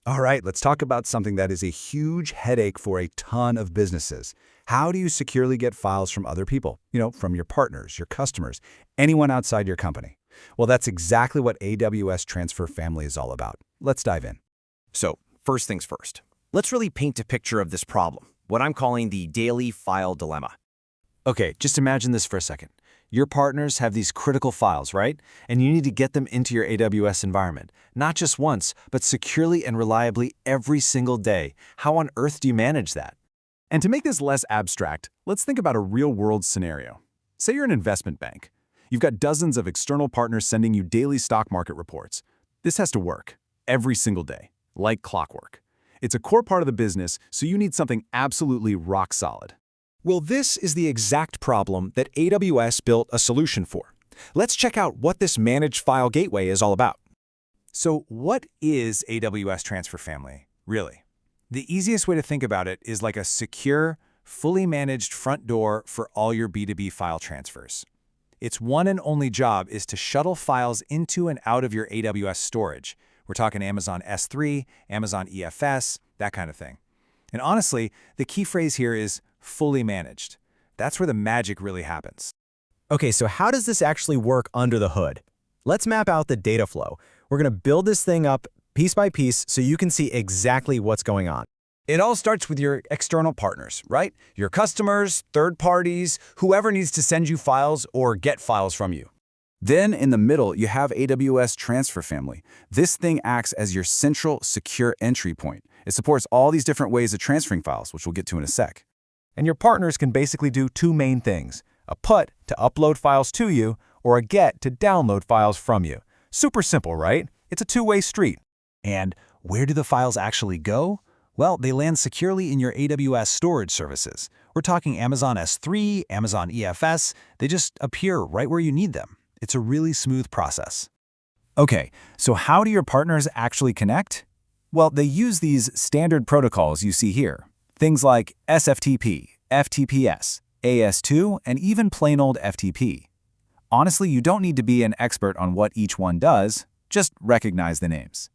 All right, let's talk about something that is a huge headache for a ton of businesses. How do you securely get files from other people? From your partners, your customers, anyone outside your company. Well, that's exactly what AWS Transfer Family is all about. Let's dive in. So, first things first. Let's really paint a picture of this problem, what I'm calling the daily file dilemma. Okay, just imagine this for a second. Your partners have these critical files, right? And you need to get them into your AWS environment, not just once, but securely and reliably every single day. How on earth do you manage that? And to make this less abstract, let's think about a real-world scenario. Say you're an investment bank. You've got dozens of external partners sending you daily stock market reports. This has to work every single day, like clockwork. It's a core part of the business, so you need something absolutely rock solid. Well, this is the exact problem that AWS built a solution for. Let's check out what this managed file gateway is all about. So what is AWS Transfer Family, really? The easiest way to think about it is like a secure, fully managed front door for all your B2B file transfers. Its one and only job is to shuttle files into and out of your AWS storage. We're talking Amazon S3, Amazon EFS, that kind of thing. And honestly, the key phrase here is fully managed. That's where the magic really happens. Okay, so how does this actually work under the hood? Let's map out the data flow. We're going to build this thing up piece by piece so you can see exactly what's going on. It all starts with your external partners, right? Your customers, third parties, whoever needs to send you files or get files from you. Then in the middle, you have AWS Transfer Family. This thing acts as your central secure entry point. It supports all these different ways of transferring files, which we'll get to in a sec. And your partners can basically do two main things: a put to upload files to you, or a get to download files from you. Super simple, right? It's a two-way street. And where do the files actually go? Well, they land securely in your AWS storage services. We're talking Amazon S3, Amazon EFS. They just appear right where you need them. It's a really smooth process. Okay, so how do your partners actually connect? Well, they use these standard protocols you see here. Things like SFTP, FTPS, AS2, and even plain old FTP. Honestly, you don't need to be an expert on what each one does, just recognize the names.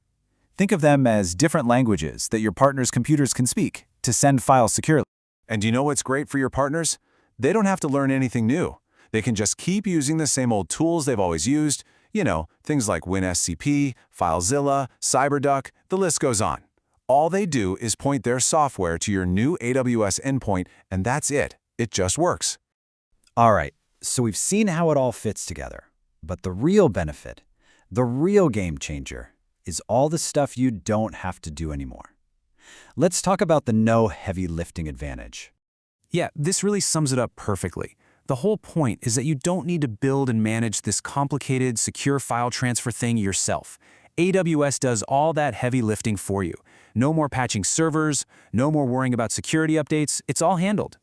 Think of them as different languages that your partner's computers can speak to send files securely. And you know what's great for your partners? They don't have to learn anything new. They can just keep using the same old tools they've always used, things like WinSCP, FileZilla, CyberDuck, the list goes on. All they do is point their software to your new AWS endpoint, and that's it. It just works. All right, so we've seen how it all fits together. But the real benefit, the real game changer, is all the stuff you don't have to do anymore. Let's talk about the no heavy lifting advantage. Yeah, this really sums it up perfectly. The whole point is that you don't need to build and manage this complicated, secure file transfer thing yourself. AWS does all that heavy lifting for you. No more patching servers, no more worrying about security updates. It's all handled.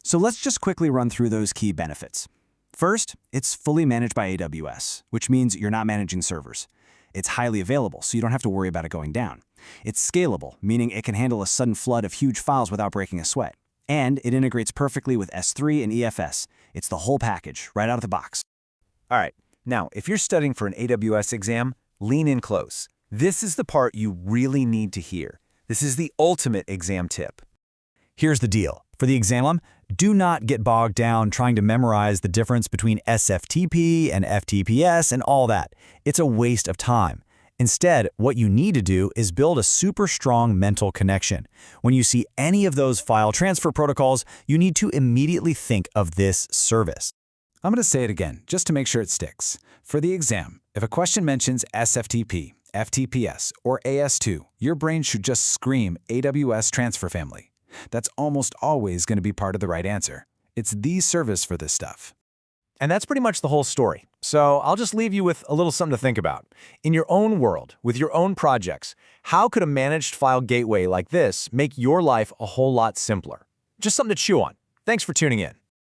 So let's just quickly run through those key benefits. First, it's fully managed by AWS, which means you're not managing servers. It's highly available, so you don't have to worry about it going down. It's scalable, meaning it can handle a sudden flood of huge files without breaking a sweat. And it integrates perfectly with S3 and EFS. It's the whole package, right out of the box. All right, now, if you're studying for an AWS exam, lean in close. This is the part you really need to hear. This is the ultimate exam tip. Here's the deal. For the exam, do not get bogged down trying to memorize the difference between SFTP and FTPS and all that. It's a waste of time. Instead, what you need to do is build a super strong mental connection. When you see any of those file transfer protocols, you need to immediately think of this service. I'm going to say it again, just to make sure it sticks. For the exam, if a question mentions SFTP, FTPS, or AS2, your brain should just scream AWS Transfer Family. That's almost always going to be part of the right answer. It's the service for this stuff. And that's pretty much the whole story. So I'll just leave you with a little something to think about. In your own world, with your own projects, how could a managed file gateway like this make your life a whole lot simpler? Just something to chew on. Thanks for tuning in.